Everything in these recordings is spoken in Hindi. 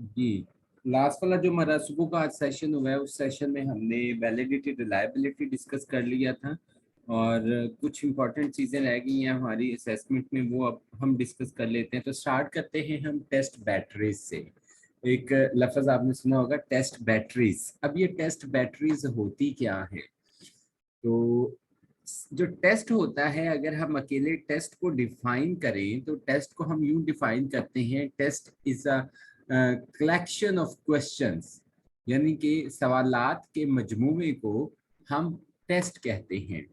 जी, लास्ट वाला जो हमारा सुबह का आज सेशन हुआ है, उस सेशन में हमने वैलिडिटी रिलायबिलिटी डिस्कस कर लिया था और कुछ इंपॉर्टेंट चीज़ें रह गई हैं हमारी असेसमेंट में, वो अब हम डिस्कस कर लेते हैं। तो स्टार्ट करते हैं हम टेस्ट बैटरीज से। एक लफ्ज़ आपने सुना होगा, टेस्ट बैटरीज। अब ये टेस्ट बैटरीज होती क्या है? तो जो टेस्ट होता है, अगर हम अकेले टेस्ट को डिफाइन करें तो टेस्ट को हम यूं डिफाइन करते हैं, test is a collection of questions, यानी कि सवालात के मजमूमे को हम टेस्ट कहते हैं।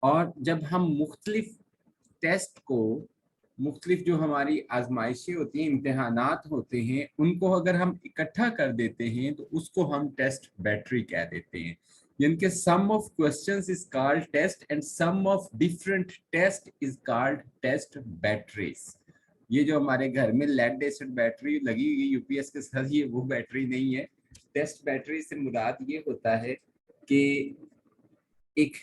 और जब हम मुख्तलिफ टेस्ट को, मुख्तलिफ जो हमारी आजमाइशें होती हैं, इम्तहानात होते हैं, उनको अगर हम इकट्ठा कर देते हैं तो उसको हम टेस्ट बैटरी कह देते हैं। यानी कि some of questions is called test and some of different test is called test batteries. ये जो हमारे घर में लेड एसिड बैटरी लगी हुई यूपीएस के साथ, ये वो बैटरी नहीं है। टेस्ट बैटरी से मुराद ये होता है कि एक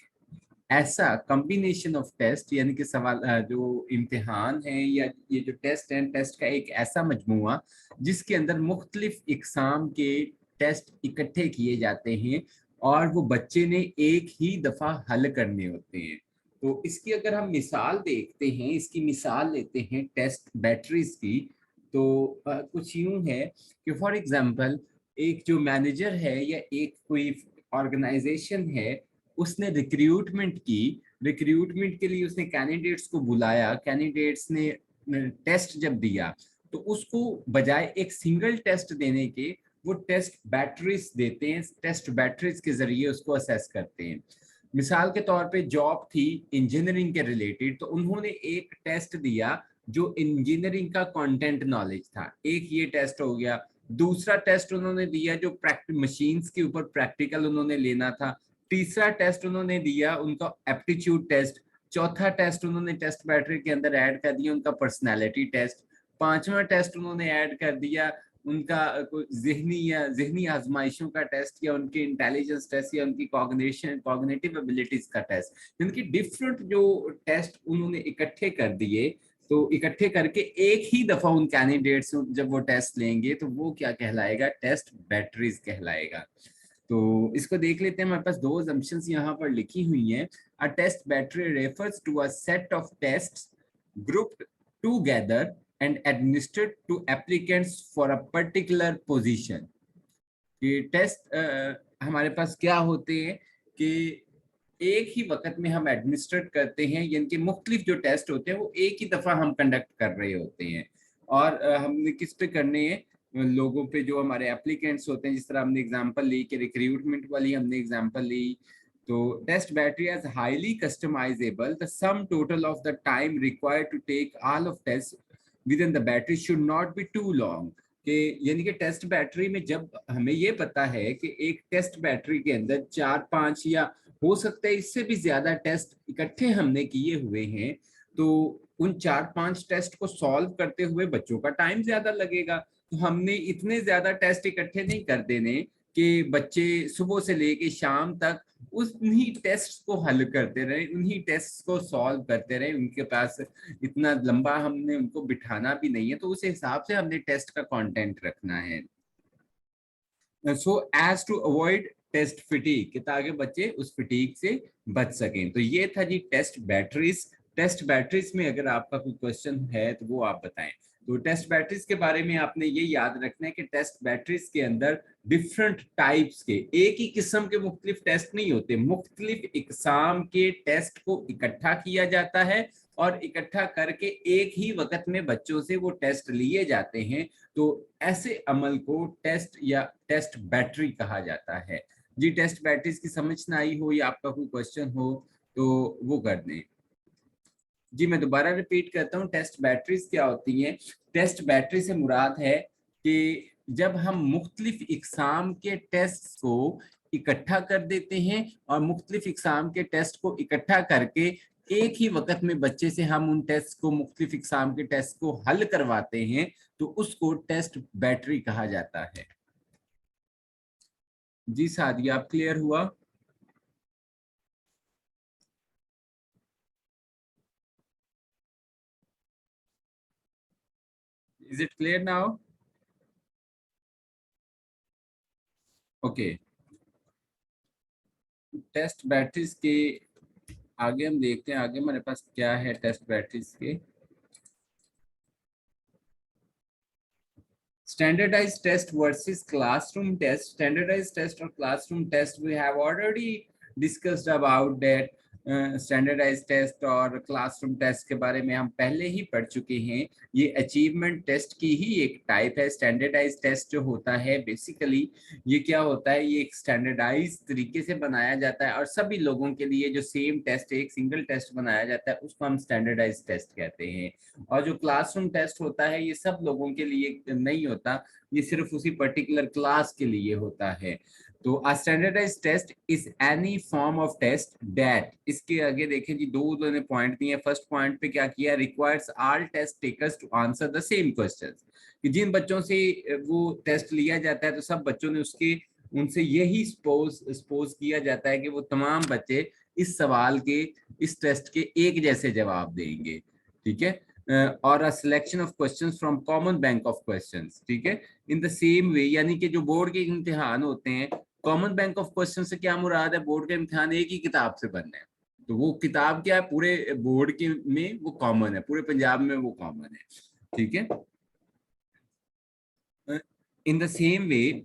ऐसा कॉम्बिनेशन ऑफ टेस्ट, यानी कि सवाल जो इम्तिहान है या ये जो टेस्ट है, टेस्ट का एक ऐसा मजमुआ जिसके अंदर मुख्तलिफ इकसाम के टेस्ट इकट्ठे किए जाते हैं और वो बच्चे ने एक ही दफा हल करने होते हैं। तो इसकी अगर हम मिसाल देखते हैं, इसकी मिसाल लेते हैं टेस्ट बैटरीज की, तो कुछ यूं है कि फॉर एग्जांपल एक जो मैनेजर है या एक कोई ऑर्गेनाइजेशन है, उसने रिक्रूटमेंट की। रिक्रूटमेंट के लिए उसने कैंडिडेट्स को बुलाया, कैंडिडेट्स ने टेस्ट जब दिया तो उसको बजाय एक सिंगल टेस्ट देने के वो टेस्ट बैटरीज देते हैं। टेस्ट बैटरीज के जरिए उसको असेस करते हैं। मिसाल के तौर पे जॉब थी इंजीनियरिंग के रिलेटेड, तो उन्होंने एक टेस्ट दिया जो इंजीनियरिंग का कंटेंट नॉलेज था, एक ये टेस्ट हो गया। दूसरा टेस्ट उन्होंने दिया जो प्रैक्टिस मशीन्स के ऊपर प्रैक्टिकल उन्होंने लेना था। तीसरा टेस्ट उन्होंने दिया उनका एप्टीट्यूड टेस्ट। चौथा टेस्ट उन्होंने टेस्ट बैटरी के अंदर ऐड कर दिया उनका पर्सनालिटी टेस्ट। पांचवा टेस्ट उन्होंने ऐड कर दिया उनका जहनी या जहनी आजमाइशों का टेस्ट, या उनके इंटेलिजेंस टेस्ट, या उनकी कॉग्निशन कॉग्निटिव एबिलिटीज का टेस्ट। उनकी डिफरेंट जो टेस्ट उन्होंने इकट्ठे कर दिए, तो इकट्ठे करके एक ही दफा उन कैंडिडेट्स जब वो टेस्ट लेंगे तो वो क्या कहलाएगा? टेस्ट बैटरीज कहलाएगा। तो इसको देख लेते हैं। हमारे पास दो assumptions यहाँ पर लिखी हुई हैं। A test battery refers to a set of tests grouped together and administered to applicants for a particular position। कि टेस्ट हमारे पास क्या होते हैं कि एक ही वक्त में हम एडमिनिस्ट्रेट करते हैं, यानी कि मुख्तलिफ जो टेस्ट होते हैं वो एक ही दफा हम कंडक्ट कर रहे होते हैं। और हमने किस पे करने हैं? लोगों पे, जो हमारे एप्लीकेंट्स होते हैं। जिस तरह हमने एग्जांपल ली कि रिक्रूटमेंट वाली हमने एग्जांपल ली, तो test battery as highly customizable, the sum total of the time required to take all of test within the battery should not be too long. कि यानी कि टेस्ट बैटरी में जब हमें ये पता है कि एक टेस्ट बैटरी के अंदर 4-5 या हो सकता है इससे भी ज्यादा टेस्ट इकट्ठे हमने किए हुए हैं, तो उन 4-5 टेस्ट को सॉल्व करते हुए बच्चों का टाइम ज्यादा लगेगा। तो हमने इतने ज्यादा टेस्ट इकट्ठे नहीं कर देने कि बच्चे सुबह से लेके शाम तक उन्हीं टेस्ट को हल करते रहे, उन्हीं टेस्ट को सॉल्व करते रहे। उनके पास इतना लंबा हमने उनको बिठाना भी नहीं है, तो उस हिसाब से हमने टेस्ट का कंटेंट रखना है। So as to avoid test fatigue, कि ताकि बच्चे उस फिटीक से बच सकें। तो ये था जी टेस्ट बैटरीज। टेस्ट बैटरीज में अगर आपका कोई क्वेश्चन है तो वो आप बताएं। तो टेस्ट बैटरीज के बारे में आपने ये याद रखना है कि टेस्ट बैटरीज के अंदर डिफरेंट टाइप्स के, एक ही किस्म के मुख्तलिफ टेस्ट नहीं होते, मुख्तलिफ इकसाम के टेस्ट को इकट्ठा किया जाता है और इकट्ठा करके एक ही वक्त में बच्चों से वो टेस्ट लिए जाते हैं। तो ऐसे अमल को टेस्ट या टेस्ट बैटरी कहा जाता है। जी, टेस्ट बैटरीज की समझ ना आई हो या आपका कोई क्वेश्चन हो तो वो कर दें। जी, मैं दोबारा रिपीट करता हूँ, टेस्ट बैटरीज क्या होती हैं? टेस्ट बैटरी से मुराद है कि जब हम मुख्तलिफ इकसाम के टेस्ट को इकट्ठा कर देते हैं और मुख्तलिफ इकसाम के टेस्ट को इकट्ठा करके एक ही वक्त में बच्चे से हम उन टेस्ट को, मुख्तलिफ इकसाम के टेस्ट को हल करवाते हैं, तो उसको टेस्ट बैटरी कहा जाता है। जी सादिया, आप क्लियर हुआ? Is it clear now? Okay, test batteries के आगे हम देखते हैं, आगे हमारे पास क्या है टेस्ट बैटरीज के। Standardized test versus classroom test. Standardized test or classroom test, we have already discussed about that. Standardize test और क्लासरूम टेस्ट के बारे में हम पहले ही पढ़ चुके हैं। ये अचीवमेंट टेस्ट की ही एक टाइप है। स्टैंडर्डाइज टेस्ट जो होता है बेसिकली ये क्या होता है, ये एक स्टैंडर्डाइज तरीके से बनाया जाता है और सभी लोगों के लिए जो सेम टेस्ट, एक सिंगल टेस्ट बनाया जाता है, उसको हम स्टैंडर्डाइज टेस्ट कहते हैं। और जो क्लासरूम टेस्ट होता है ये सब लोगों के लिए नहीं होता, ये सिर्फ उसी पर्टिकुलर क्लास के लिए होता है। तो a standardized test is any form of test that, इसके आगे देखें जी, दो उन्होंने पॉइंट दिए। फर्स्ट पॉइंट पे क्या किया, requires all test takers to answer the same questions, कि जिन बच्चों से वो टेस्ट लिया जाता है तो सब बच्चों ने उसके उनसे यही सपोज किया जाता है कि वो तमाम बच्चे इस सवाल के, इस टेस्ट के एक जैसे जवाब देंगे, ठीक है। और a selection of questions from common bank of questions, ठीक है, इन द सेम वे, यानी कि जो बोर्ड के इम्तिहान होते हैं, कॉमन बैंक ऑफ क्वेश्चन से क्या मुराद है, बोर्ड के इम्तिहान एक ही किताब से बनने हैं, तो वो किताब क्या है, पूरे बोर्ड के में वो कॉमन है, पूरे पंजाब में वो कॉमन है, ठीक है। In the same way,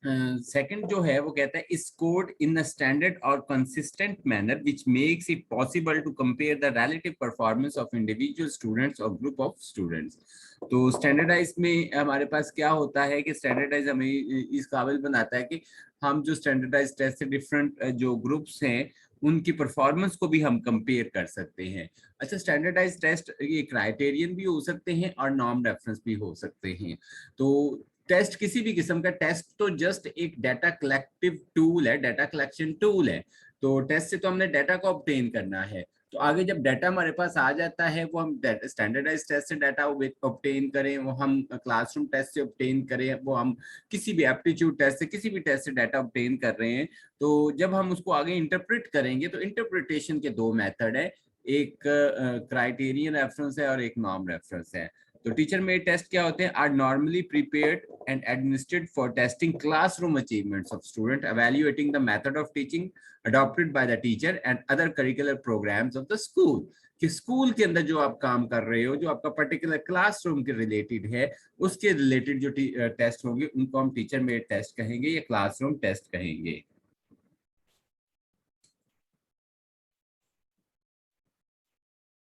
second जो है वो कहता है स्कोर्ड इन अ स्टैंडर्ड और consistent manner which makes it possible to compare the relative performance of individual students और ग्रुप ऑफ स्टूडेंट्स। तो स्टैंडर्डाइज में हमारे पास क्या होता है कि स्टैंडर्डाइज हमें इस काबिल बनाता है कि हम जो स्टैंडर्डाइज टेस्ट से डिफरेंट जो ग्रुप्स हैं उनकी परफॉर्मेंस को भी हम कंपेयर कर सकते हैं। अच्छा, स्टैंडर्डाइज टेस्ट ये क्राइटेरियन भी हो सकते हैं और नॉर्म रेफरेंस भी हो सकते हैं। तो टेस्ट, किसी भी किस्म का टेस्ट तो जस्ट एक डाटा कलेक्टिव टूल है, डाटा कलेक्शन टूल है। तो टेस्ट से तो हमने डाटा को ऑब्टेन करना है, तो आगे जब डाटा हमारे पास आ जाता है वो हम स्टैंडर्डाइज टेस्ट से डाटा ऑब्टेन करें, वो हम क्लासरूम टेस्ट से ऑब्टेन करें, वो हम किसी भी एप्टीट्यूड टेस्ट से, किसी भी टेस्ट से डाटा ऑब्टेन कर रहे हैं, तो जब हम उसको आगे इंटरप्रेट करेंगे तो इंटरप्रिटेशन के दो मेथड है, एक क्राइटेरियन रेफरेंस है और एक नॉर्म रेफरेंस है। तो टीचर मेड टेस्ट क्या होते हैं, are normally prepared and administered for testing classroom achievements of student, evaluating the method of teaching adopted by the teacher and other curricular programs of the school। कि स्कूल के अंदर जो आप काम कर रहे हो, जो आपका पर्टिकुलर क्लासरूम के रिलेटेड है, उसके रिलेटेड जो टेस्ट होंगे उनको हम टीचर मेड टेस्ट कहेंगे या क्लासरूम टेस्ट कहेंगे।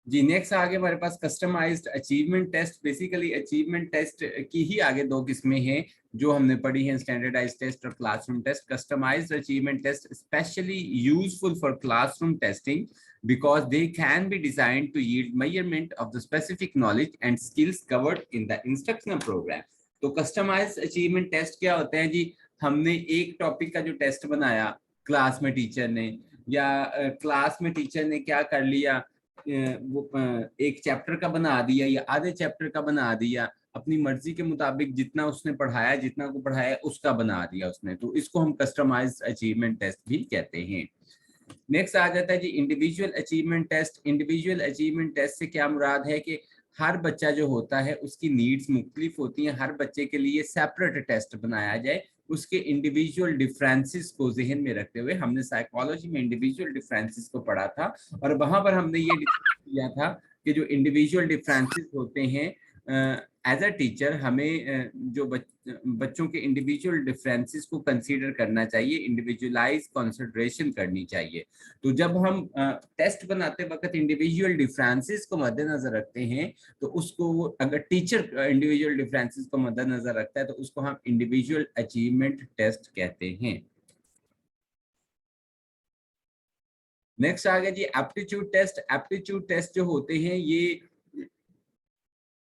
जी, नेक्स्ट आगे हमारे पास customized achievement test. Basically achievement test की ही आगे दो किस्में हैं जो हमने पढ़ी हैं, स्टैंडर्डाइज्ड टेस्ट और classroom test. Customized achievement test specially useful for classroom testing because they can be designed to yield measurement of the specific knowledge and skills covered in the instructional program। तो कस्टमाइज्ड अचीवमेंट टेस्ट क्या होते हैं जी, हमने एक टॉपिक का जो टेस्ट बनाया क्लास में टीचर ने, या क्लास में टीचर ने क्या कर लिया, वो एक चैप्टर का बना दिया या आधे चैप्टर का बना दिया, अपनी मर्जी के मुताबिक जितना उसने पढ़ाया, जितना को पढ़ाया उसका बना दिया उसने, तो इसको हम कस्टमाइज्ड अचीवमेंट टेस्ट भी कहते हैं। नेक्स्ट आ जाता है जी individual achievement test. Individual achievement test से क्या मुराद है कि हर बच्चा जो होता है उसकी नीड्स मुख्तलिफ होती हैं, हर बच्चे के लिए सेपरेट टेस्ट बनाया जाए, उसके इंडिविजुअल डिफरेंसेस को जहन में रखते हुए। हमने साइकोलॉजी में इंडिविजुअल डिफरेंसेस को पढ़ा था और वहां पर हमने ये डिस्कस किया था कि जो इंडिविजुअल डिफरेंसेस होते हैं, एज अ टीचर हमें जो बच्चों के इंडिविजुअल डिफरेंसेस को कंसीडर करना चाहिए, इंडिविजुअलाइज कंसिडरेशन करनी चाहिए। तो जब हम टेस्ट बनाते वक्त इंडिविजुअल डिफरेंसेस को मद्देनजर रखते हैं, तो उसको, अगर टीचर इंडिविजुअल डिफरेंसेस को मद्देनजर रखता है तो उसको हम इंडिविजुअल अचीवमेंट टेस्ट कहते हैं। नेक्स्ट आ गया जी एप्टीट्यूड टेस्ट। एप्टीट्यूड टेस्ट जो होते हैं ये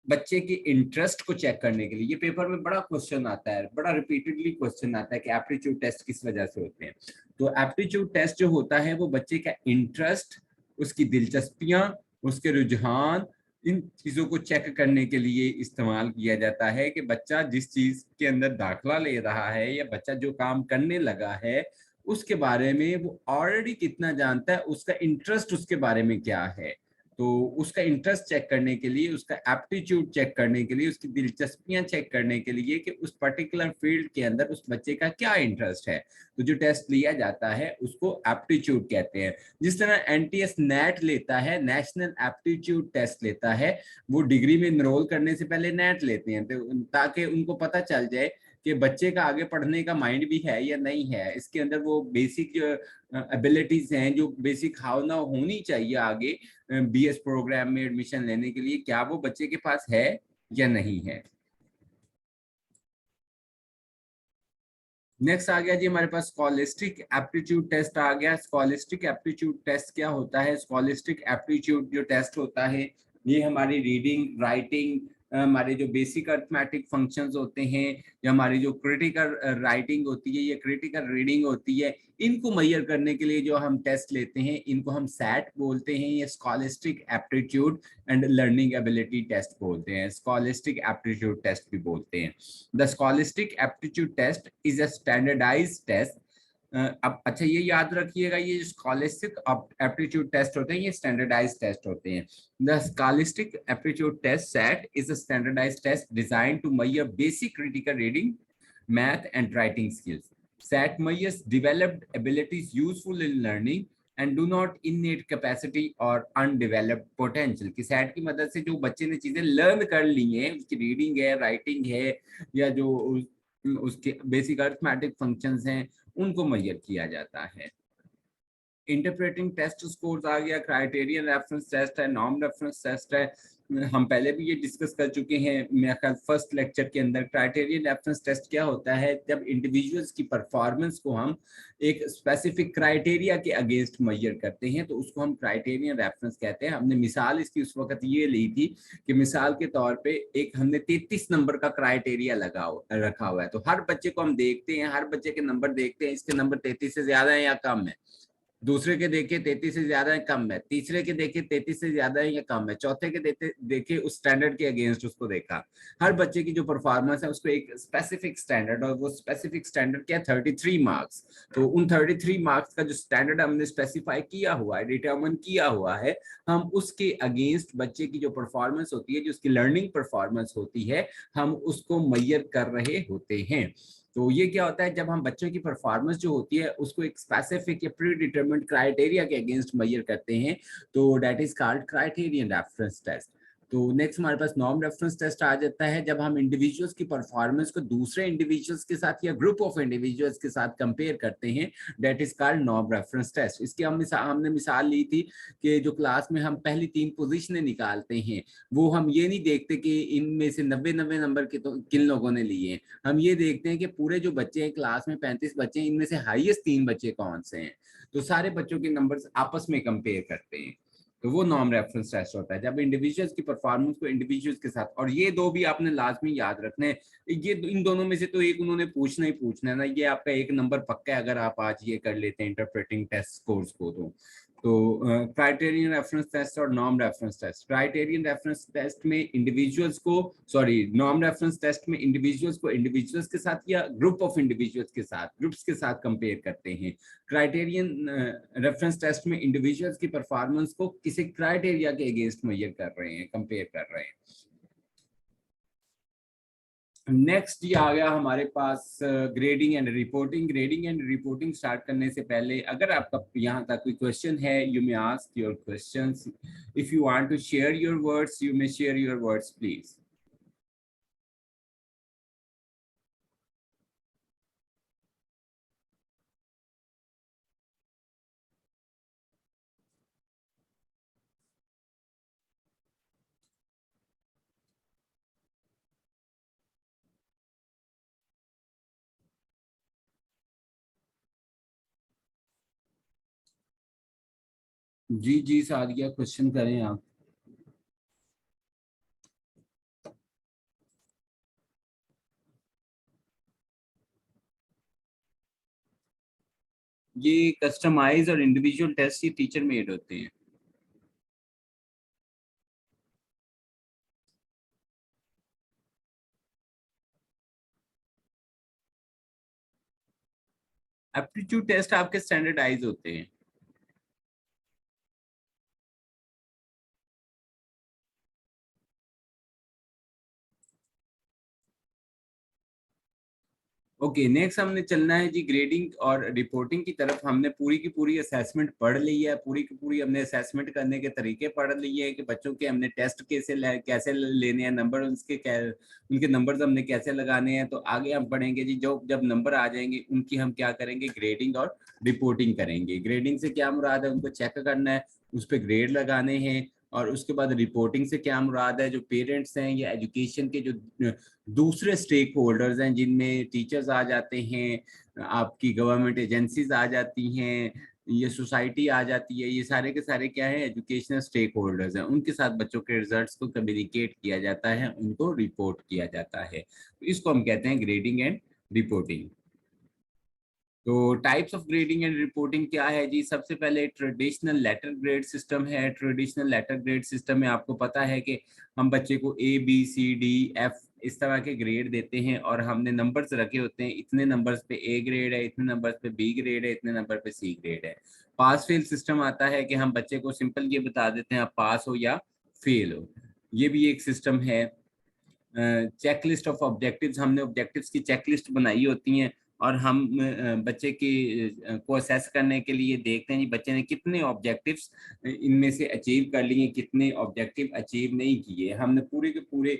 बच्चे के इंटरेस्ट को चेक करने के लिए, ये पेपर में बड़ा क्वेश्चन आता है, बड़ा रिपीटेडली क्वेश्चन आता है कि एप्टीट्यूड टेस्ट किस वजह से होते हैं। तो एप्टीट्यूड टेस्ट जो होता है वो बच्चे का इंटरेस्ट, उसकी दिलचस्पियां, उसके रुझान, इन चीजों को चेक करने के लिए इस्तेमाल किया जाता है कि बच्चा जिस चीज के अंदर दाखला ले रहा है या बच्चा जो काम करने लगा है उसके बारे में वो ऑलरेडी कितना जानता है, उसका इंटरेस्ट उसके बारे में क्या है। तो उसका इंटरेस्ट चेक करने के लिए, उसका एप्टीट्यूड चेक करने के लिए, उसकी दिलचस्पियां चेक करने के लिए कि उस पर्टिकुलर फील्ड के अंदर उस बच्चे का क्या इंटरेस्ट है, तो जो टेस्ट लिया जाता है उसको एप्टीट्यूड कहते हैं। जिस तरह एनटीएस नेट लेता है, नेशनल एप्टीट्यूड टेस्ट लेता है, वो डिग्री में इनरोल करने से पहले नेट लेते हैं ताकि उनको पता चल जाए कि बच्चे का आगे पढ़ने का माइंड भी है या नहीं है, इसके अंदर वो बेसिक एबिलिटीज हैं जो बेसिक भावना होनी चाहिए आगे बीएस प्रोग्राम में एडमिशन लेने के लिए, क्या वो बच्चे के पास है या नहीं है। नेक्स्ट आ गया जी हमारे पास स्कॉलिस्टिक एप्टीट्यूड टेस्ट आ गया। स्कॉलिस्टिक एप्टीट्यूड टेस्ट क्या होता है? स्कॉलिस्टिक एप्टीट्यूड जो टेस्ट होता है ये हमारी रीडिंग, राइटिंग, हमारे जो बेसिक अर्थमेटिक फंक्शंस होते हैं, या हमारी जो क्रिटिकल राइटिंग होती है या क्रिटिकल रीडिंग होती है, इनको मेजर करने के लिए जो हम टेस्ट लेते हैं इनको हम सैट बोलते हैं, या scholastic aptitude and learning ability test बोलते हैं, स्कॉलिस्टिक एप्टीट्यूड टेस्ट भी बोलते हैं। The scholastic aptitude test is a standardized test. अब अच्छा ये याद रखिएगा, ये स्कॉलिस्टिक एप्टीट्यूड टेस्ट होते हैं ये स्टैंडर्डाइज्ड टेस्ट होते हैं। The scholastic aptitude test SAT is a standardized test design to measure basic critical reading, math and writing skills. SAT measures developed abilities useful in learning and do not innate capacity or undeveloped potential। कि सैट की मदद से जो बच्चे ने चीजें लर्न कर ली हैं, उसकी रीडिंग है, राइटिंग है, या जो उसके बेसिक अर्थमेटिक फंक्शंस हैं, उनको मेजर किया जाता है। इंटरप्रेटिंग टेस्ट स्कोर्स आ गया, क्राइटेरियन रेफरेंस टेस्ट है, नॉर्म रेफरेंस टेस्ट है, हम पहले भी ये डिस्कस कर चुके हैं मेरे ख्याल फर्स्ट लेक्चर के अंदर। क्राइटेरियन रेफरेंस टेस्ट क्या होता है? जब इंडिविजुअल्स की परफॉर्मेंस को हम एक स्पेसिफिक क्राइटेरिया के अगेंस्ट मेजर करते हैं तो उसको हम क्राइटेरियन रेफरेंस कहते हैं। हमने मिसाल इसकी उस वक्त ये ली थी कि मिसाल के तौर पे एक हमने 33 नंबर का क्राइटेरिया रखा हुआ है, तो हर बच्चे को हम देखते हैं, हर बच्चे के नंबर देखते हैं, इसके नंबर 33 से ज्यादा है या कम है, दूसरे के देखे 33 से ज्यादा है कम है, तीसरे के देखे 33 से ज्यादा है या कम है, चौथे के देखे उस स्टैंडर्ड के अगेंस्ट उसको देखा। हर बच्चे की जो परफॉर्मेंस है उसको एक स्पेसिफिक स्टैंडर्ड, और वो स्पेसिफिक स्टैंडर्ड क्या है? 33 मार्क्स। तो उन 33 मार्क्स का जो स्टैंडर्ड हमने स्पेसिफाई किया हुआ है, डिटरमिन किया हुआ है, हम उसके अगेंस्ट बच्चे की जो परफॉर्मेंस होती है, जो उसकी लर्निंग परफॉर्मेंस होती है, हम उसको मेजर कर रहे होते हैं। तो ये क्या होता है? जब हम बच्चों की परफॉर्मेंस जो होती है उसको एक स्पेसिफिक या प्री डिटरमिन्ड क्राइटेरिया के अगेंस्ट मेजर करते हैं, तो that is called criterion reference test. तो नेक्स्ट हमारे पास नॉर्म रेफरेंस टेस्ट आ जाता है, जब हम इंडिविजुअल्स की परफॉर्मेंस को दूसरे इंडिविजुअल्स के साथ या ग्रुप ऑफ इंडिविजुअल्स के साथ कंपेयर करते हैं, that is called norm reference test. इसकी हमने मिसाल ली थी कि जो क्लास में हम पहली 3 पोजीशनें निकालते हैं, वो हम ये नहीं देखते कि इनमें से 90 नंबर के तो किन लोगों ने लिए हैं, हम ये देखते हैं कि पूरे जो बच्चे हैं क्लास में 35 बच्चे हैं, इनमें से हाईएस्ट 3 बच्चे कौन से हैं, तो सारे बच्चों के नंबर्स आपस में कंपेयर करते हैं, तो वो नॉर्म रेफरेंस टेस्ट होता है। जब इंडिविजुअल्स की परफॉर्मेंस को इंडिविजुअल्स के साथ, और ये दो भी आपने लाजमी याद रखने हैं, ये इन दोनों में से तो एक उन्होंने पूछना ही पूछना है ना, ये आपका एक नंबर पक्का है अगर आप आज ये कर लेते हैं इंटरप्रेटिंग टेस्ट कोर्स को। तो क्राइटेरियन रेफरेंस टेस्ट और norm reference test, criterion reference test में इंडिविजुअल्स को, सॉरी नॉर्म रेफरेंस टेस्ट में इंडिविजुअल्स को इंडिविजुअल्स के साथ या ग्रुप ऑफ इंडिविजुअल्स के साथ, ग्रुप्स के साथ कंपेयर करते हैं। क्राइटेरियन रेफरेंस टेस्ट में इंडिविजुअल्स की परफॉर्मेंस को किसी क्राइटेरिया के अगेंस्ट मेजर कर रहे हैं, कंपेयर कर रहे हैं। नेक्स्ट ये आ गया हमारे पास grading and reporting. Grading and reporting start करने से पहले अगर आपका यहाँ तक कोई क्वेश्चन है, you may ask your questions. If you want to share your words, you may share your words please. जी जी सादिया, क्वेश्चन करें आप। ये कस्टमाइज और इंडिविजुअल टेस्ट ये टीचर मेड होते हैं। एप्टीट्यूड टेस्ट आपके स्टैंडर्डाइज होते हैं। ओके, नेक्स्ट हमने चलना है जी ग्रेडिंग और रिपोर्टिंग की तरफ। हमने पूरी की पूरी असेसमेंट पढ़ ली है, पूरी की पूरी हमने असेसमेंट करने के तरीके पढ़ लिए हैं कि बच्चों के हमने टेस्ट कैसे लेने हैं, नंबर उनके नंबर्स हमने कैसे लगाने हैं। तो आगे हम पढ़ेंगे जी, जो जब नंबर आ जाएंगे उनकी हम क्या करेंगे, ग्रेडिंग और रिपोर्टिंग करेंगे। ग्रेडिंग से क्या मुराद है, उनको चेक करना है, उस पर ग्रेड लगाने हैं। और उसके बाद रिपोर्टिंग से क्या मुराद है, जो पेरेंट्स हैं या एजुकेशन के जो दूसरे स्टेक होल्डर्स हैं, जिनमें टीचर्स आ जाते हैं, आपकी गवर्नमेंट एजेंसीज आ जाती हैं, ये सोसाइटी आ जाती है, ये सारे के सारे क्या है, एजुकेशनल स्टेक होल्डर्स हैं। उनके साथ बच्चों के रिजल्ट्स को कम्युनिकेट किया जाता है, उनको रिपोर्ट किया जाता है। तो इसको हम कहते हैं ग्रेडिंग एंड रिपोर्टिंग। तो types of grading and reporting क्या है जी, सबसे पहले ट्रेडिशनल लेटर ग्रेड सिस्टम है। ट्रेडिशनल लेटर ग्रेड सिस्टम में आपको पता है कि हम बच्चे को A B C D F इस तरह के ग्रेड देते हैं, और हमने नंबर्स रखे होते हैं, इतने नंबर्स पे A ग्रेड है, इतने नंबर्स पे B ग्रेड है, इतने नंबर पे C ग्रेड है। पास फेल सिस्टम आता है कि हम बच्चे को सिंपल ये बता देते हैं आप पास हो या फेल हो, ये भी एक सिस्टम है। चेकलिस्ट ऑफ ऑब्जेक्टिव्स, हमने ऑब्जेक्टिव्स की चेकलिस्ट बनाई होती हैं, और हम बच्चे की को असेस करने के लिए देखते हैं जी बच्चे ने कितने ऑब्जेक्टिव्स इनमें से अचीव कर लिए, कितने ऑब्जेक्टिव अचीव नहीं किए। हमने पूरे के पूरे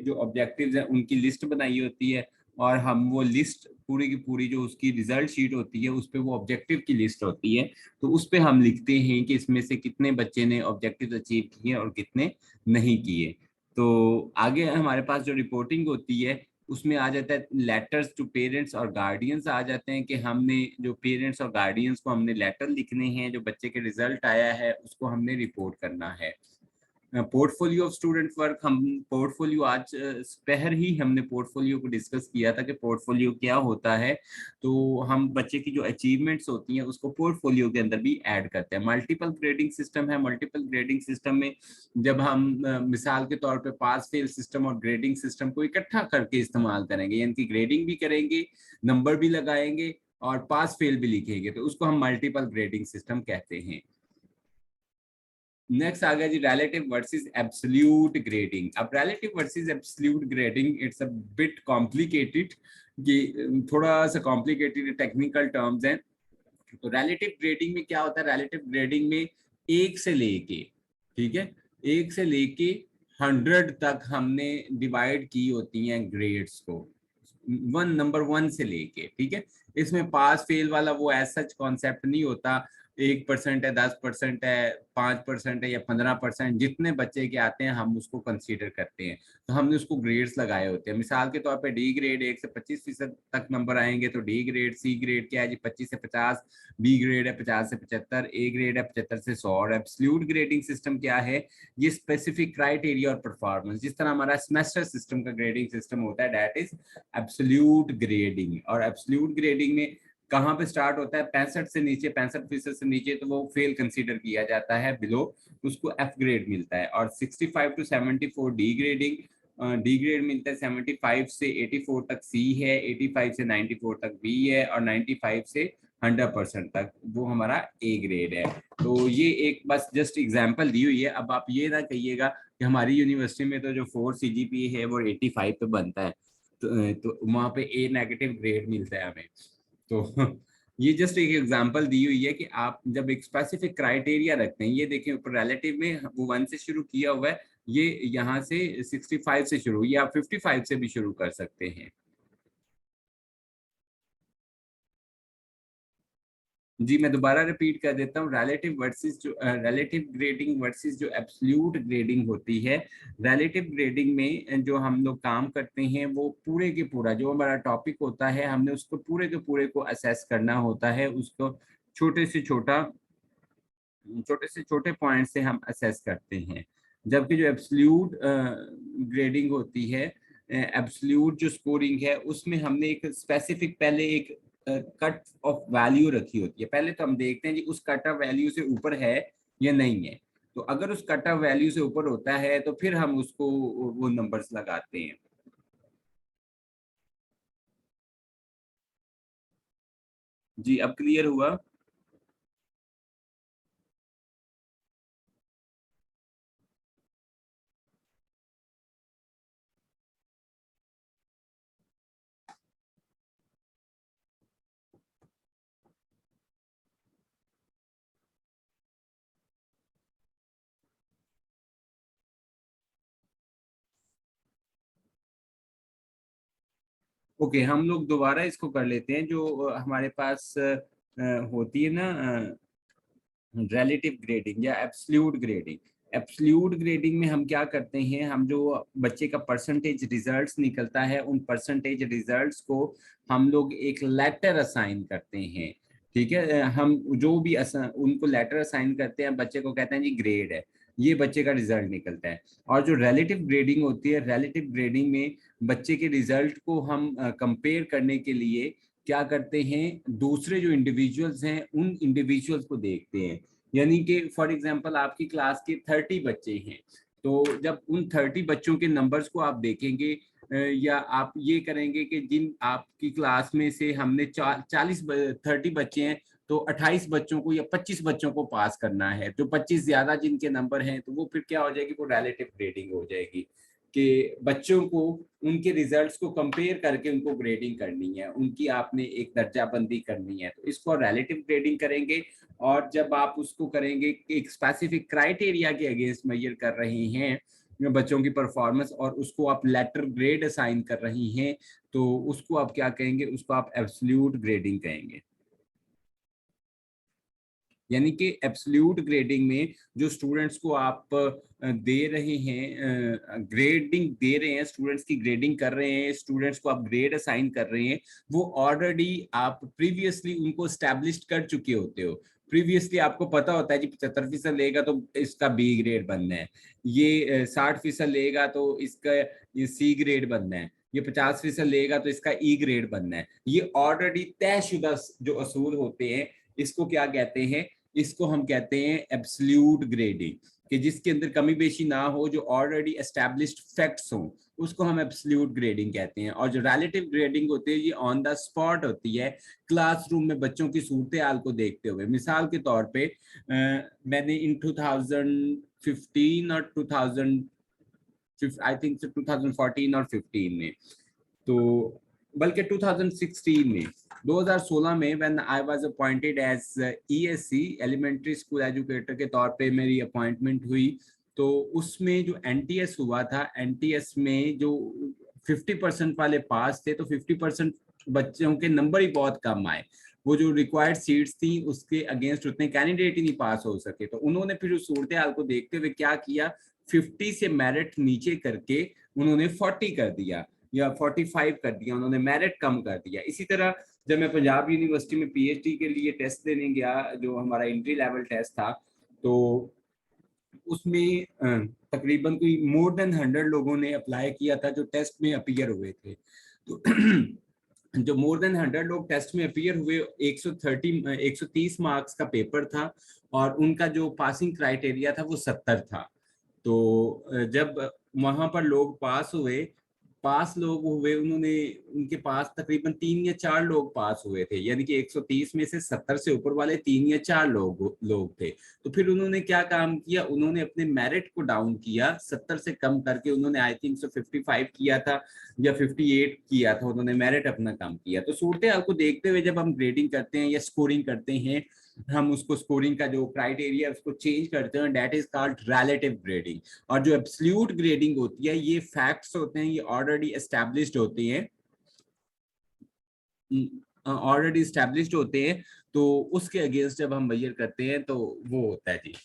जो ऑब्जेक्टिव्स हैं उनकी लिस्ट बनाई होती है, और हम वो लिस्ट पूरी की पूरी जो उसकी रिजल्ट शीट होती है उस पर वो ऑब्जेक्टिव की लिस्ट होती है, तो उस पर हम लिखते हैं कि इसमें से कितने बच्चे ने ऑब्जेक्टिव अचीव किए और कितने नहीं किए। तो आगे हमारे पास जो रिपोर्टिंग होती है उसमें आ जाता है लेटर्स टू पेरेंट्स और गार्डियंस आ जाते हैं, कि हमने जो पेरेंट्स और गार्डियंस को हमने लेटर लिखने हैं, जो बच्चे के रिजल्ट आया है उसको हमने रिपोर्ट करना है। पोर्टफोलियो ऑफ स्टूडेंट वर्क, हम पोर्टफोलियो आज पहर ही हमने पोर्टफोलियो को डिस्कस किया था कि पोर्टफोलियो क्या होता है। तो हम बच्चे की जो अचीवमेंट्स होती हैं उसको पोर्टफोलियो के अंदर भी ऐड करते हैं। मल्टीपल ग्रेडिंग सिस्टम है। मल्टीपल ग्रेडिंग सिस्टम में जब हम मिसाल के तौर पे पास फेल सिस्टम और ग्रेडिंग सिस्टम को इकट्ठा करके इस्तेमाल करेंगे, यानी कि ग्रेडिंग भी करेंगे, नंबर भी लगाएंगे और पास फेल भी लिखेंगे, तो उसको हम मल्टीपल ग्रेडिंग सिस्टम कहते हैं। नेक्स्ट आ गया जी रिलेटिव वर्सेस एब्सोल्यूट ग्रेडिंग। अब relative versus absolute grading it's a bit complicated, कि थोड़ा सा कॉम्प्लिकेटेड टेक्निकल टर्म्स हैं। तो रिलेटिव ग्रेडिंग में क्या होता है, रिलेटिव ग्रेडिंग में एक से लेके, ठीक है, एक से लेके 100 तक हमने डिवाइड की होती हैं ग्रेड्स को, नंबर 1 से लेके, ठीक है। इसमें पास फेल वाला वो एज सच कॉन्सेप्ट नहीं होता। 1% है, 10% है, 5% है या 15%, जितने बच्चे के आते हैं हम उसको कंसीडर करते हैं। तो हमने उसको ग्रेड्स लगाए होते हैं। मिसाल के तौर पे डी ग्रेड 1 से 25% तक नंबर आएंगे तो डी ग्रेड। सी ग्रेड क्या है जी, 25 से 50। बी ग्रेड है 50 से 75। ए ग्रेड है 75 से 100। और एब्सोल्यूट ग्रेडिंग सिस्टम क्या है, ये स्पेसिफिक क्राइटेरिया और परफॉर्मेंस, जिस तरह हमारा सेमेस्टर सिस्टम का ग्रेडिंग सिस्टम होता है, दैट इज एब्सोल्यूट ग्रेडिंग। और एब्सोल्यूट ग्रेडिंग में कहाँ पे स्टार्ट होता है, 65 से नीचे, 65% से नीचे तो वो फेल कंसीडर किया जाता है, बिलो उसको एफ ग्रेड मिलता है। और 65 to 74 D grading, D grade मिलता है। 75 से 84 तक सी है, 85 से 94 तक बी है, और 95 से 100% तक वो हमारा ए ग्रेड है। तो ये एक बस जस्ट एग्जांपल दी हुई है। अब आप ये ना कहिएगा कि हमारी यूनिवर्सिटी में तो जो 4 CGPA है वो 85 पे बनता है, तो वहाँ पे ए नेगेटिव ग्रेड मिलता है हमें। तो ये जस्ट एक एग्जांपल दी हुई है कि आप जब एक स्पेसिफिक क्राइटेरिया रखते हैं, ये देखें ऊपर रिलेटिव में वो 1 से शुरू किया हुआ है, ये यहाँ से 65 से शुरू, या 55 से भी शुरू कर सकते हैं। जी मैं दोबारा रिपीट कर देता हूँ, रिलेटिव ग्रेडिंग वर्सेस जो एब्सोल्यूट ग्रेडिंग होती है। रिलेटिव ग्रेडिंग में जो हम लोग काम करते हैं वो पूरे के पूरा जो हमारा टॉपिक होता है, हमने उसको पूरे के पूरे को असेस करना होता है, उसको छोटे से छोटा छोटे से छोटे पॉइंट से हम असेस करते हैं। जबकि जो एब्सोल्यूट ग्रेडिंग होती है, एब्सोल्यूट जो स्कोरिंग है, उसमें हमने एक स्पेसिफिक पहले एक कट ऑफ वैल्यू रखी होती है। पहले तो हम देखते हैं जी उस कट ऑफ वैल्यू से ऊपर है या नहीं है। तो अगर उस कट ऑफ वैल्यू से ऊपर होता है तो फिर हम उसको वो नंबर्स लगाते हैं। जी अब क्लियर हुआ। ओके, हम लोग दोबारा इसको कर लेते हैं। जो हमारे पास होती है ना रिलेटिव ग्रेडिंग या एब्सोल्यूट ग्रेडिंग। एब्सोल्यूट ग्रेडिंग में हम क्या करते हैं, हम जो बच्चे का परसेंटेज रिजल्ट्स निकलता है उन परसेंटेज रिजल्ट्स को हम लोग एक लेटर असाइन करते हैं। ठीक है, हम जो भी उनको लेटर असाइन करते हैं, बच्चे को कहते हैं जी ग्रेड है, ये बच्चे का रिजल्ट निकलता है। और जो रिलेटिव ग्रेडिंग होती है, रिलेटिव ग्रेडिंग में बच्चे के रिजल्ट को हम कंपेयर करने के लिए क्या करते हैं, दूसरे जो इंडिविजुअल्स हैं उन इंडिविजुअल्स को देखते हैं। यानी कि फॉर एग्जांपल आपकी क्लास के 30 बच्चे हैं, तो जब उन 30 बच्चों के नंबर्स को आप देखेंगे या आप ये करेंगे कि जिन आपकी क्लास में से हमने 30 बच्चे हैं, तो 28 बच्चों को या 25 बच्चों को पास करना है, तो 25 ज्यादा जिनके नंबर हैं, तो वो फिर क्या हो जाएगी, वो रिलेटिव ग्रेडिंग हो जाएगी कि बच्चों को उनके रिजल्ट्स को कंपेयर करके उनको ग्रेडिंग करनी है, उनकी आपने एक दर्जाबंदी करनी है, तो इसको रिलेटिव ग्रेडिंग करेंगे। और जब आप उसको करेंगे एक स्पेसिफिक क्राइटेरिया के अगेंस्ट मेजर कर रहे हैं बच्चों की परफॉर्मेंस, और उसको आप लेटर ग्रेड असाइन कर रही हैं, तो उसको आप क्या कहेंगे, उसको आप एब्सोल्यूट ग्रेडिंग कहेंगे। यानी कि एब्सोल्यूट ग्रेडिंग में जो स्टूडेंट्स को आप दे रहे हैं, ग्रेडिंग दे रहे हैं, स्टूडेंट्स की ग्रेडिंग कर रहे हैं, स्टूडेंट्स को आप ग्रेड असाइन कर रहे हैं, वो ऑलरेडी आप प्रीवियसली उनको स्टैब्लिश कर चुके होते हो। प्रीवियसली आपको पता होता है जी 75% लेगा तो इसका बी ग्रेड बनना है, ये 60% लेगा तो इसका ये सी ग्रेड बनना है, ये 50% लेगा तो इसका ई ग्रेड बनना है। ये ऑलरेडी तयशुदा जो असूल होते हैं, इसको क्या कहते हैं, इसको हम कहते हैं एब्सोल्यूट ग्रेडिंग, कि जिसके अंदर कमी बेशी ना हो, जो ऑलरेडी एस्टैब्लिश्ड फैक्ट्स हों, उसको हम एब्सोल्यूट ग्रेडिंग कहते हैं। और जो रिलेटिव ग्रेडिंग होती है ये ऑन द स्पॉट होती है, क्लासरूम में बच्चों की सूरत हाल को देखते हुए। मिसाल के तौर पे मैंने इन 2015 और 2000 आई थिंक 2014 और 15 में, तो बल्कि 2016 में when I was appointed as ESC elementary school educator के तौर पे मेरी अपॉइंटमेंट हुई, तो उसमें जो एनटीएस हुआ था, एनटीएस में जो 50% वाले पास थे, तो 50% बच्चों के नंबर ही बहुत कम आए। वो जो रिक्वायर्ड सीट्स थी उसके अगेंस्ट उतने कैंडिडेट ही नहीं पास हो सके, तो उन्होंने फिर उस सूरत हाल को देखते हुए क्या किया, 50 से मेरिट नीचे करके उन्होंने 40 कर दिया या 45 कर दिया, उन्होंने मेरिट कम कर दिया। इसी तरह जब मैं पंजाब यूनिवर्सिटी में पीएचडी के लिए टेस्ट देने गया, जो हमारा एंट्री लेवल टेस्ट था, तो उसमें तकरीबन कोई मोर देन 100 लोगों ने अप्लाई किया था जो टेस्ट में अपीयर हुए थे। तो जो मोर देन 100 लोग टेस्ट में अपीयर हुए, 130 मार्क्स का पेपर था, और उनका जो पासिंग क्राइटेरिया था वो 70 था। तो जब वहां पर लोग पास लोग हुए, उन्होंने उनके पास तकरीबन 3 या 4 लोग पास हुए थे, यानी कि 130 में से 70 से ऊपर वाले 3 या 4 लोग थे। तो फिर उन्होंने क्या काम किया, उन्होंने अपने मेरिट को डाउन किया, 70 से कम करके उन्होंने आई थिंक 55 किया था या 58 किया था, उन्होंने मेरिट अपना कम किया। तो सूरत हाल को देखते हुए जब हम ग्रेडिंग करते हैं या स्कोरिंग करते हैं, हम उसको स्कोरिंग का जो क्राइटेरिया उसको चेंज करते हैं, that is called relative grading. और जो एब्सोल्यूट ग्रेडिंग होती है, ये फैक्ट्स होते हैं, ये ऑलरेडी एस्टैब्लिश्ड होते हैं, तो उसके अगेंस्ट जब हम मेजर करते हैं तो वो होता है जी।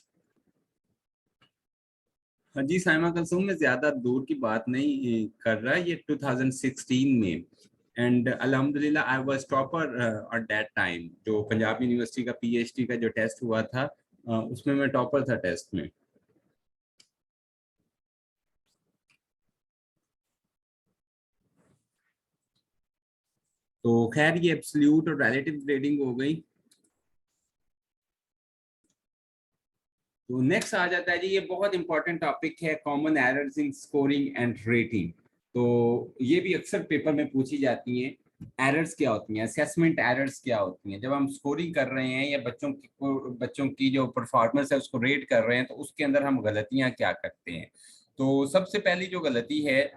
हाँ जी साइमा कलसूम में ज्यादा दूर की बात नहीं कर रहा, ये 2016 में, एंड अल्हम्दुलिल्लाह I was topper at that time. जो पंजाब यूनिवर्सिटी का पीएचडी का जो टेस्ट हुआ था, उसमें मैं टॉपर था टेस्ट में। तो खैर ये एब्सोल्यूट और रिलेटिव ग्रेडिंग हो गई। तो नेक्स्ट आ जाता है जी, ये बहुत इंपॉर्टेंट टॉपिक है, common errors in scoring and rating. तो ये भी अक्सर पेपर में पूछी जाती हैं। एरर्स क्या होती हैं, असेसमेंट एरर्स क्या होती हैं, जब हम स्कोरिंग कर रहे हैं या बच्चों की जो परफॉर्मेंस है उसको रेट कर रहे हैं, तो उसके अंदर हम गलतियां क्या करते हैं। तो सबसे पहली जो गलती है,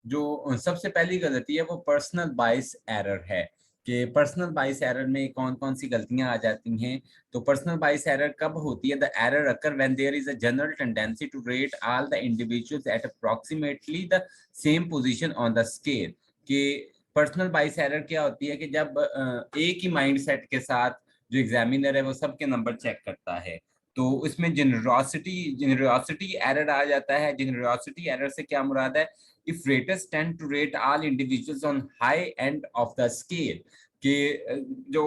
जो सबसे पहली गलती है वो पर्सनल बाइस एरर है। कि पर्सनल बाइस एरर में कौन कौन सी गलतियां आ जाती हैं। तो पर्सनल बाइस एरर कब होती है? The error occur when there is a general tendency to rate all the individuals at approximately the same position on the scale. कि पर्सनल बाइस एरर क्या होती है कि जब एक ही माइंडसेट के साथ जो एग्जामिनर है वो सबके नंबर चेक करता है, तो इसमें जेनरॉसिटी एरर आ जाता है। जेनरॉसिटी एरर से क्या मुराद है? if raters tend to rate all individuals on high end of the scale, कि जो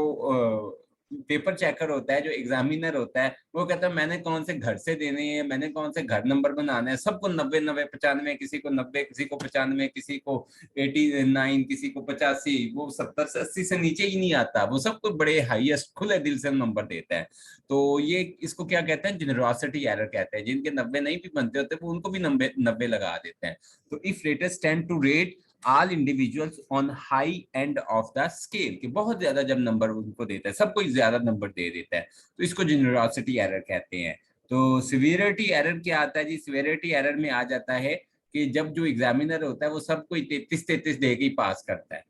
पेपर चेकर होता है, जो एग्जामिनर होता है, वो कहता है मैंने कौन से घर से देने हैं, मैंने कौन से घर नंबर बनाने हैं, सबको 90-90-95, किसी को 90, किसी को 95, किसी को 89, किसी को 85, वो 70 से 80 से नीचे ही नहीं आता, वो सबको बड़े हाईएस्ट खुले दिल से नंबर देता है। तो ये इसको क्या कहते हैं? जेनरॉसिटी एरर कहते हैं। जिनके 90 नहीं भी बनते होते वो उनको भी 90 लगा देते हैं। तो if raters tend to rate all individuals on high end of the scale, कि बहुत ज्यादा जब नंबर उनको देता है, सबको ज्यादा नंबर दे देता है, तो इसको जेनरॉसिटी एरर कहते हैं। तो सिवियरिटी एरर क्या आता है जी? सिवियरिटी एरर में आ जाता है कि जब जो एग्जामिनर होता है वो सबको 33-33 दे के ही पास करता है।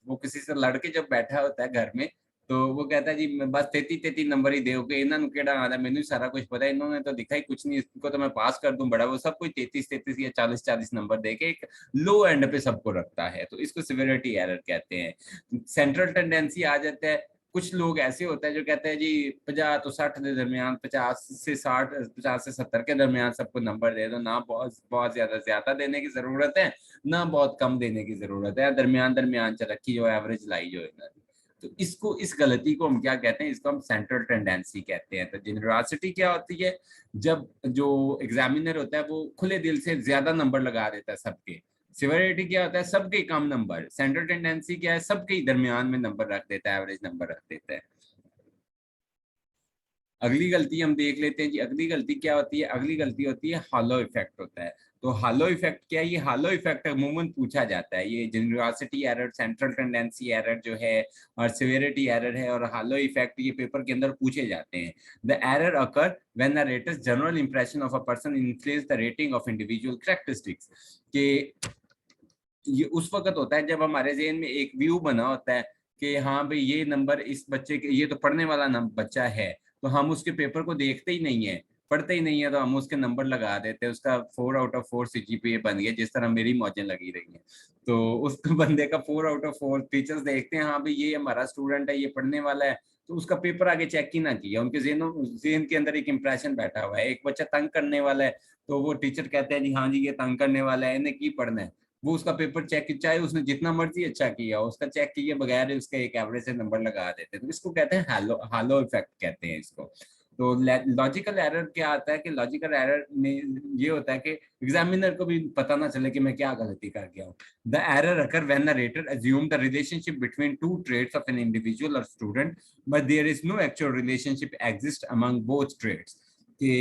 वो किसी से लड़के जब बैठा होता है घर में, तो वो कहता है जी मैं बस 33-33 नंबर ही दोगे, इन्होंने केड़ा आना, मैंने सारा कुछ पता है, इन्होंने तो दिखा ही कुछ नहीं, इसको तो मैं पास कर दूं बड़ा। वो सब कोई 33-33 या 40-40 नंबर देके एक लो एंड पे सबको रखता है, तो इसको सिवियरिटी एरर कहते हैं। सेंट्रल टेंडेंसी आ जाता है। कुछ लोग ऐसे होते हैं जो कहते हैं जी 50 तो 60 के दरमियान, 50 से 60, 50 से 70 के दरमियान सबको नंबर दे दो, ना बहुत बहुत ज्यादा देने की जरूरत है, ना बहुत कम देने की जरूरत है, दरमियान दरमियान च रखी जो एवरेज लाई जो है। तो इसको, इस गलती को हम क्या कहते हैं? इसको हम सेंट्रल टेंडेंसी कहते हैं। तो जेनरॉसिटी क्या होती है? जब जो एग्जामिनर होता है वो खुले दिल से ज्यादा नंबर लगा देता है सबके। सिवियरिटी क्या होता है? सबके कम नंबर। सेंट्रल टेंडेंसी क्या है? सबके दरमियान में नंबर रख देता है, एवरेज नंबर रख देता है। अगली गलती हम देख लेते हैं जी। अगली गलती क्या होती है? अगली गलती होती है हालो इफेक्ट होता है। तो हालो इफेक्ट क्या है? ये हालो इफेक्ट अमूमन पूछा जाता है। ये generosity error, central tendency error जो है, और सिवियरिटी एरर है, और हालो इफेक्ट, ये पेपर के अंदर पूछे जाते हैं। The error occur when the raters general impression of a person influence the rating of individual characteristics. कि ये उस वक्त होता है जब हमारे ज़हन में एक व्यू बना होता है कि हाँ भाई ये नंबर इस बच्चे के, ये तो पढ़ने वाला बच्चा है, तो हम उसके पेपर को देखते ही नहीं है, पढ़ते ही नहीं है, तो हम उसके नंबर लगा देते हैं। उसका 4/4 CGPA बन गया, जिस तरह मेरी मौजें लगी रही हैं। तो उस बंदे का 4/4 टीचर्स देखते हैं, हाँ भाई ये हमारा स्टूडेंट है, ये पढ़ने वाला है, तो उसका पेपर आगे चेक ही ना किया। उनके ज़हन के अंदर एक इंप्रेशन बैठा हुआ है। एक बच्चा तंग करने वाला है, तो वो टीचर कहते हैं जी हाँ जी ये तंग करने वाला है, इन्हें की पढ़ना है। वो उसका पेपर चेक, चाहे उसने जितना मर्जी अच्छा किया, उसका चेक किए बगैर उसका एक एवरेज से नंबर लगा देते हैं। तो इसको कहते हैं हालो हालो इफेक्ट कहते हैं इसको। तो लॉजिकल एरर क्या आता है? कि लॉजिकल एरर में ये होता है कि एग्जामिनर को भी पता ना चले कि मैं क्या गलती कर गया हूँ। The error occur when the rater assume the relationship between two traits of an individual or student but there is no actual relationship exist among both traits। कि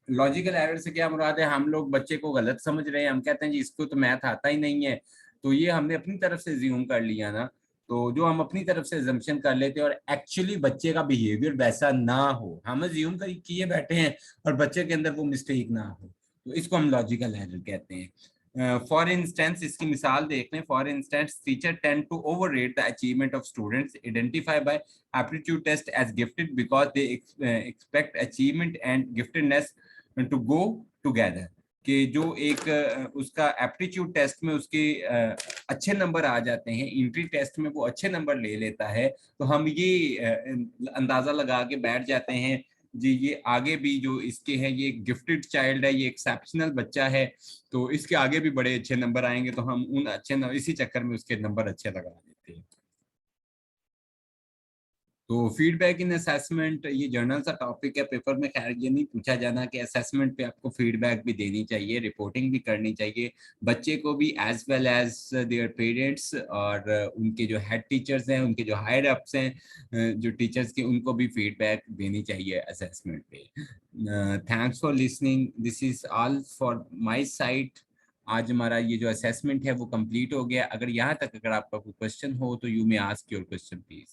लॉजिकल एरर से क्या मुराद है? हम लोग बच्चे को गलत समझ रहे हैं, हम कहते हैं जी इसको तो मैथ आता ही नहीं है, तो ये हमने अपनी तरफ से ज्यूम कर लिया ना। तो जो हम अपनी तरफ से एजम्पशन कर लेते हैं और एक्चुअली बच्चे का बिहेवियर वैसा ना हो, हम ज्यूम कर किए बैठे हैं और बच्चे के अंदर वो मिस्टेक ना हो, तो इसको हम लॉजिकल एरर कहते हैं। फॉर इंस्टेंस, इसकी मिसाल देख लें। For instance, teacher tend to overrate the achievement of students identify by aptitude test as gifted because they expect achievement and giftedness to go together. कि जो एक उसका एप्टीट्यूड टेस्ट में उसके अच्छे नंबर आ जाते हैं, एंट्री टेस्ट में वो अच्छे नंबर ले लेता है, तो हम ये अंदाजा लगा के बैठ जाते हैं जी ये आगे भी जो इसके हैं, ये गिफ्टेड चाइल्ड है, ये एक्सेप्शनल बच्चा है, तो इसके आगे भी बड़े अच्छे नंबर आएंगे, तो हम उन अच्छे नंबर, इसी चक्कर में उसके नंबर अच्छे लगा देते हैं। तो फीडबैक इन असेसमेंट, ये जर्नल सा टॉपिक है पेपर में। खैर ये नहीं पूछा जाना कि असेसमेंट पे आपको फीडबैक भी देनी चाहिए, रिपोर्टिंग भी करनी चाहिए, बच्चे को भी as well as their parents, और उनके जो हेड टीचर्स हैं, उनके जो हायर अप्स हैं, जो टीचर्स के, उनको भी फीडबैक देनी चाहिए असेसमेंट पे। Thanks for listening, this is all for my side. आज हमारा ये जो असेसमेंट है वो कंप्लीट हो गया। अगर यहाँ तक अगर आपका कोई क्वेश्चन हो तो you may ask your question please.